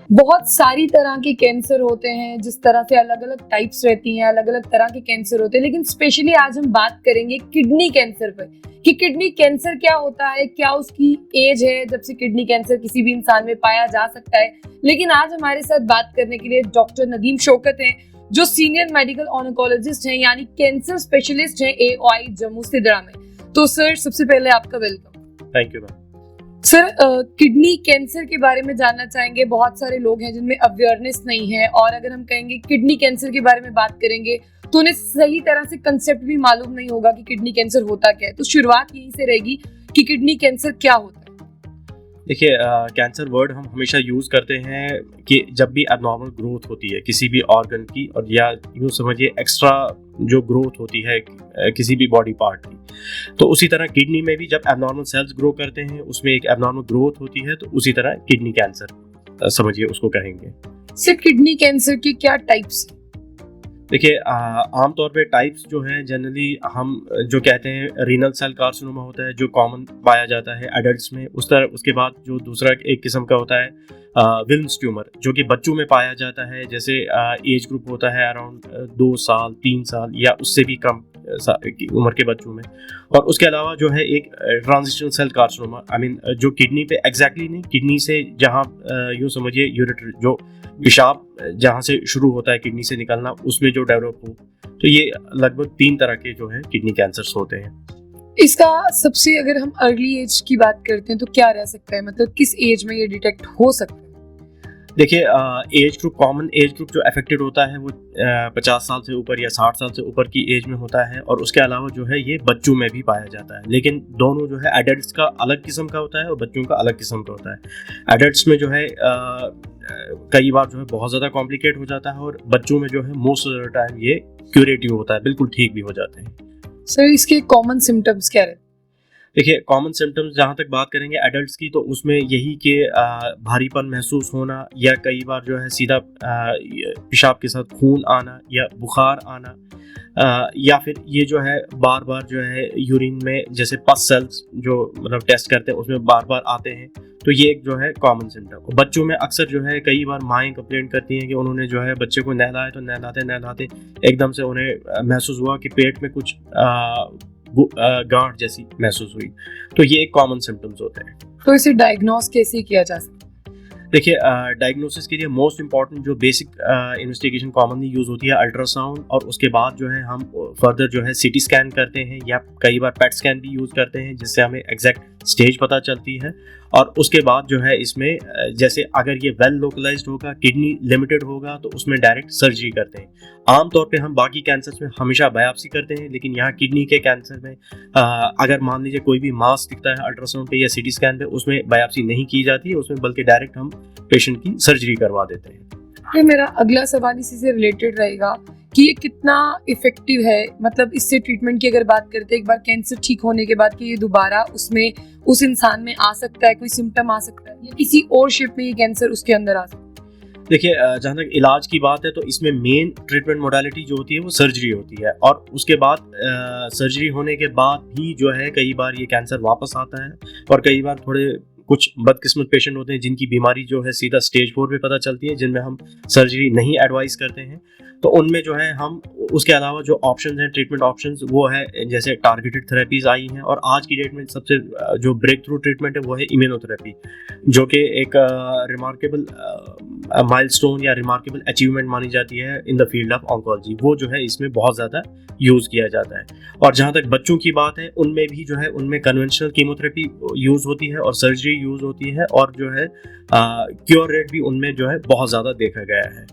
बहुत सारी तरह के कैंसर होते हैं, जिस तरह से अलग अलग टाइप्स रहती हैं, अलग अलग तरह के कैंसर होते हैं, लेकिन स्पेशली आज हम बात करेंगे किडनी कैंसर पर कि किडनी कैंसर क्या होता है, क्या उसकी एज है जब से किडनी कैंसर किसी भी इंसान में पाया जा सकता है। लेकिन आज हमारे साथ बात करने के लिए डॉक्टर नदीम शौकत हैं, जो सीनियर मेडिकल ऑन्कोलॉजिस्ट हैं, यानी कैंसर स्पेशलिस्ट हैं AOI जम्मू सिद्रा में। तो सर, सबसे पहले आपका welcome. Thank you ma'am. Sir, kidney cancer के बारे में जानना चाहेंगे। बहुत सारे लोग हैं जिनमें अवेयरनेस नहीं है, और अगर हम कहेंगे किडनी कैंसर के बारे में बात करेंगे तो उन्हें सही तरह से कंसेप्ट भी मालूम नहीं होगा कि किडनी कैंसर होता क्या है। तो शुरुआत यहीं से रहेगी कि किडनी कैंसर क्या होता है। देखिए, कैंसर वर्ड हम हमेशा यूज़ करते हैं कि जब भी एबनॉर्मल ग्रोथ होती है किसी भी ऑर्गन की, और या यूँ समझिए एक्स्ट्रा जो ग्रोथ होती है किसी भी बॉडी पार्ट की, तो उसी तरह किडनी में भी जब एबनॉर्मल सेल्स ग्रो करते हैं उसमें एक एबनॉर्मल ग्रोथ होती है, तो उसी तरह किडनी कैंसर समझिए उसको कहेंगे। सर, किडनी कैंसर के क्या टाइप्स? देखिए, आमतौर पे टाइप्स जो हैं जनरली हम जो कहते हैं रीनल सेल कार्सिनोमा होता है जो कॉमन पाया जाता है एडल्ट्स में। उसके बाद जो दूसरा एक किस्म का होता है विल्म्स ट्यूमर, जो कि बच्चों में पाया जाता है। जैसे एज ग्रुप होता है अराउंड 2 साल 3 साल या उससे भी कम की उम्र के बच्चों में। और उसके अलावा जो है एक transitional cell carcinoma, I mean जो किडनी पे एग्जैक्टली नहीं, किडनी से जहाँ यूँ समझिए यूरेटर जो पेशाब जहाँ से शुरू होता है किडनी से निकलना, उसमें जो डेवलप हो। तो ये लगभग 3 तरह के जो है किडनी कैंसर्स होते हैं। इसका सबसे, अगर हम अर्ली एज की बात करते हैं तो क्या रह सकता है, मतलब किस एज में ये डिटेक्ट हो सकता है? देखिए, age group, common age group जो अफेक्टेड होता है वो 50 साल से ऊपर या 60 साल से ऊपर की एज में होता है। और उसके अलावा जो है ये बच्चों में भी पाया जाता है, लेकिन दोनों जो है एडल्ट्स का अलग किस्म का होता है और बच्चों का अलग किस्म का होता है। एडल्ट्स में जो है कई बार जो है बहुत ज़्यादा कॉम्प्लिकेट हो जाता है, और बच्चों में जो है मोस्ट ऑफ द टाइम ये क्यूरेटिव होता है, बिल्कुल ठीक भी हो जाते हैं। सर, इसके कॉमन सिम्टम्स क्या रहते हैं? देखिए, कॉमन सिम्टम्स जहाँ तक बात करेंगे एडल्ट्स की, तो उसमें यही कि भारीपन महसूस होना, या कई बार जो है सीधा पेशाब के साथ खून आना या बुखार आना, या फिर ये जो है बार बार जो है यूरिन में जैसे पस सेल्स जो मतलब टेस्ट करते हैं उसमें बार बार आते हैं। तो ये एक जो है कॉमन सिम्टम। बच्चों में अक्सर जो है कई बार माएँ कंप्लेंट करती हैं कि उन्होंने जो है बच्चे को नहलाया, तो नहलाते एकदम से उन्हें महसूस हुआ कि पेट में कुछ गांठ जैसी महसूस हुई। तो ये एक कॉमन सिम्टम्स होते हैं। तो इसे डायग्नोस कैसे किया जा सकता है? देखिए, डायग्नोसिस के लिए मोस्ट इंपॉर्टेंट जो बेसिक इन्वेस्टिगेशन कॉमनली यूज़ होती है अल्ट्रासाउंड, और उसके बाद जो है हम फर्दर जो है CT स्कैन करते हैं, या कई बार PET स्कैन भी यूज़ करते हैं, जिससे हमें एग्जैक्ट स्टेज पता चलती है। और उसके बाद जो है इसमें जैसे अगर ये वेल लोकलाइज्ड होगा, किडनी लिमिटेड होगा, तो उसमें डायरेक्ट सर्जरी करते हैं। आमतौर पे हम बाकी कैंसर्स में हमेशा बायोप्सी करते हैं, लेकिन यहाँ किडनी के कैंसर में अगर मान लीजिए कोई भी मास दिखता है अल्ट्रासाउंड पे या CT स्कैन पे, उसमें बायोप्सी नहीं की जाती है, उसमें बल्कि डायरेक्ट हम पेशेंट की सर्जरी करवा देते हैं। ये मेरा अगला सवाल इसी से रिलेटेड रहेगा कि ये कितना इफेक्टिव है, मतलब इससे ट्रीटमेंट की अगर बात करते हैं एक बार कैंसर ठीक होने के बाद, कि ये दोबारा उसमें उस इंसान में आ सकता है, कोई सिम्टम आ सकता है, या किसी और शेप में ये कैंसर उसके अंदर आ सकता है? देखिए, जहाँ तक इलाज की बात है तो इसमें मेन ट्रीटमेंट मोडालिटी जो होती है वो सर्जरी होती है। और उसके बाद सर्जरी होने के बाद भी जो है कई बार ये कैंसर वापस आता है, और कई बार थोड़े कुछ बदकिस्मत पेशेंट होते हैं जिनकी बीमारी जो है सीधा स्टेज 4 पे पता चलती है, जिनमें हम सर्जरी नहीं एडवाइस करते हैं। तो उनमें जो है हम उसके अलावा जो ऑप्शन हैं, ट्रीटमेंट ऑप्शंस, वो है जैसे टारगेटेड थेरेपीज आई हैं, और आज की डेट में सबसे जो ब्रेक थ्रू ट्रीटमेंट है वो है इम्यूनोथेरेपी, जो कि एक रिमार्केबल माइलस्टोन या रिमार्केबल अचीवमेंट मानी जाती है in the field of oncology. वो जो है इसमें बहुत ज़्यादा यूज़ किया जाता है। और जहाँ तक बच्चों की बात है, उनमें भी जो है उनमें कन्वेंशनल कीमोथेरेपी यूज़ होती है और सर्जरी यूज़ होती है, और जो है क्योर रेट भी उनमें जो है बहुत ज़्यादा देखा गया है।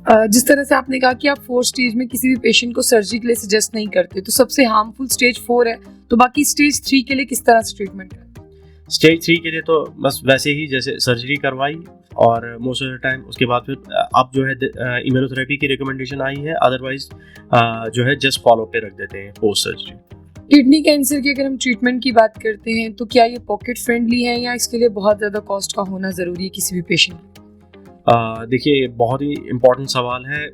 जिस तरह से आपने कहा कि आप 4 स्टेज में किसी भी पेशेंट को सर्जरी के लिए सजेस्ट नहीं करते, तो सबसे हार्मफुल स्टेज 4 है, तो बाकी स्टेज 3 के लिए किस तरह से ट्रीटमेंट है? स्टेज 3 के लिए तो बस वैसे ही जैसे सर्जरी करवाई, और मोस्ट ऑफ द टाइम उसके बाद फिर अब जो है इम्यूनोथेरेपी की रिकमेंडेशन आई है, अदरवाइज जो है जस्ट फॉलो पे रख देते हैं पोस्ट सर्जरी। किडनी कैंसर की अगर हम ट्रीटमेंट की बात करते हैं तो क्या ये पॉकेट फ्रेंडली है, या इसके लिए बहुत ज़्यादा कॉस्ट का होना ज़रूरी है किसी भी पेशेंट? देखिए, बहुत ही इम्पोर्टेंट सवाल है।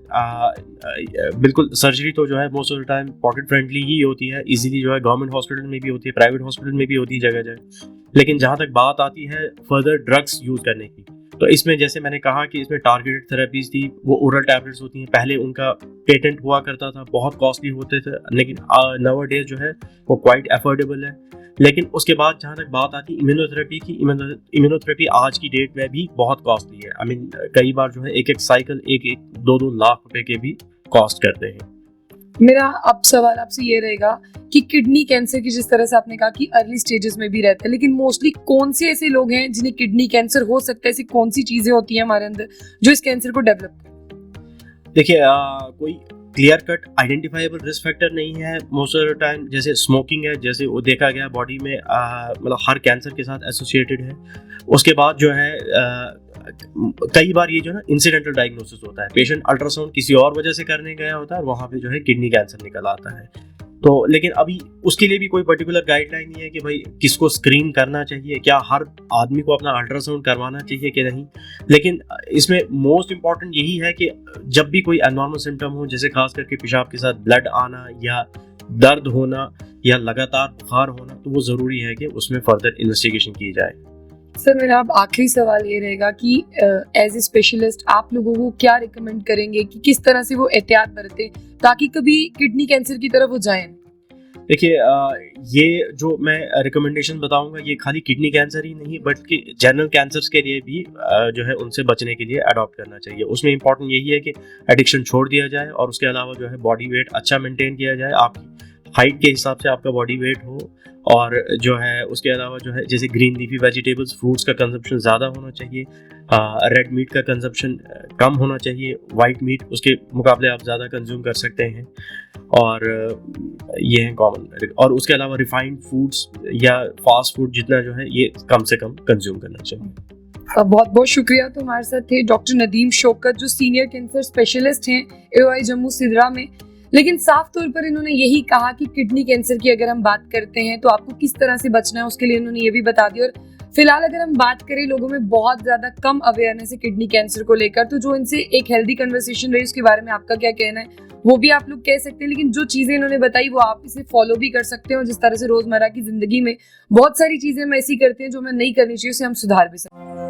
बिल्कुल, सर्जरी तो जो है most of the time pocket friendly ही होती है, इजीली जो है गवर्नमेंट हॉस्पिटल में भी होती है, प्राइवेट हॉस्पिटल में भी होती है जगह जगह। लेकिन जहाँ तक बात आती है फर्दर ड्रग्स यूज़ करने की, तो इसमें जैसे मैंने कहा कि इसमें टारगेटेड थेरेपीज थी, वो ओरल टैबलेट्स होती हैं, पहले उनका पेटेंट हुआ करता था, बहुत कॉस्टली होते थे, लेकिन नाउ डेज जो है वो क्वाइट अफोर्डेबल है। लेकिन उसके बाद जहाँ तक बात आती है इम्यूनोथेरेपी की, इम्यूनोथेरेपी आज की डेट में भी बहुत कॉस्टली है। आई मीन कई बार जो है एक एक साइकिल 1-2 लाख रुपए के भी कॉस्ट करते हैं। मेरा अब सवाल आपसे ये रहेगा कि किडनी कैंसर की जिस तरह से आपने कहा कि अर्ली स्टेजेस में भी रहता है, लेकिन मोस्टली कौन से ऐसे लोग हैं जिन्हें किडनी कैंसर हो सकता है? ऐसी कौन सी चीजें होती हैं हमारे अंदर जो इस कैंसर को डेवलप? देखिए कोई clear cut identifiable risk factor नहीं है मोस्ट ऑफ द टाइम। जैसे स्मोकिंग है, जैसे वो देखा गया बॉडी में मतलब हर कैंसर के साथ एसोसिएटेड है। उसके बाद जो है कई बार ये जो ना इंसिडेंटल डायग्नोसिस होता है, पेशेंट अल्ट्रासाउंड किसी और वजह से करने गया होता है और वहाँ पे जो है किडनी कैंसर निकल आता है। तो लेकिन अभी उसके लिए भी कोई पर्टिकुलर गाइडलाइन नहीं है कि भाई किसको स्क्रीन करना चाहिए, क्या हर आदमी को अपना अल्ट्रासाउंड करवाना चाहिए कि नहीं। लेकिन इसमें मोस्ट इम्पॉर्टेंट यही है कि जब भी कोई अनॉर्मल सिम्टम हो, जैसे खास करके पेशाब के साथ ब्लड आना या दर्द होना या लगातार बुखार होना, तो वो ज़रूरी है कि उसमें फर्दर इन्वेस्टिगेशन की जाए। सर मेरा अब आखिरी सवाल ये रहेगा कि एज ए स्पेशलिस्ट आप लोगों को क्या रिकमेंड करेंगे कि किस तरह से वो एहतियात बरतें ताकि कभी किडनी कैंसर की तरफ वो जाएं? देखिए ये जो मैं रिकमेंडेशन बताऊंगा ये खाली किडनी कैंसर ही नहीं बल्कि जनरल कैंसर्स के लिए भी जो है उनसे बचने के लिए अडॉप्ट करना चाहिए। उसमें इंपॉर्टेंट यही है कि एडिक्शन छोड़ दिया जाए और उसके अलावा जो है बॉडी वेट अच्छा मेंटेन किया जाए, आपकी हाइट के हिसाब से आपका बॉडी वेट हो, और जो है उसके अलावा जो है जैसे ग्रीन लीफी वेजिटेबल्स, फ्रूट्स का कंजप्शन ज़्यादा होना चाहिए, रेड मीट का कंजप्शन कम होना चाहिए, वाइट मीट उसके मुकाबले आप ज़्यादा कंज्यूम कर सकते हैं, और ये है कॉमन। और उसके अलावा रिफाइंड फूड्स या फास्ट फूड जितना जो है ये कम से कम कंज्यूम करना चाहिए। बहुत बहुत शुक्रिया। तो हमारे साथ थे डॉक्टर नदीम शौकत जो सीनियर कैंसर स्पेशलिस्ट हैं AOI जम्मू सिदरा में। लेकिन साफ तौर पर इन्होंने यही कहा कि किडनी कैंसर की अगर हम बात करते हैं तो आपको किस तरह से बचना है उसके लिए इन्होंने ये भी बता दिया। और फिलहाल अगर हम बात करें लोगों में बहुत ज्यादा कम अवेयरनेस है किडनी कैंसर को लेकर, तो जो इनसे एक हेल्दी कन्वर्सेशन रही उसके बारे में आपका क्या कहना है वो भी आप लोग कह सकते हैं। लेकिन जो चीजें इन्होंने बताई वो आप इसे फॉलो भी कर सकते हैं, और जिस तरह से रोजमर्रा की जिंदगी में बहुत सारी चीजें हम ऐसी करते हैं जो हमें नहीं करनी चाहिए, उसे हम सुधार भी सकते हैं।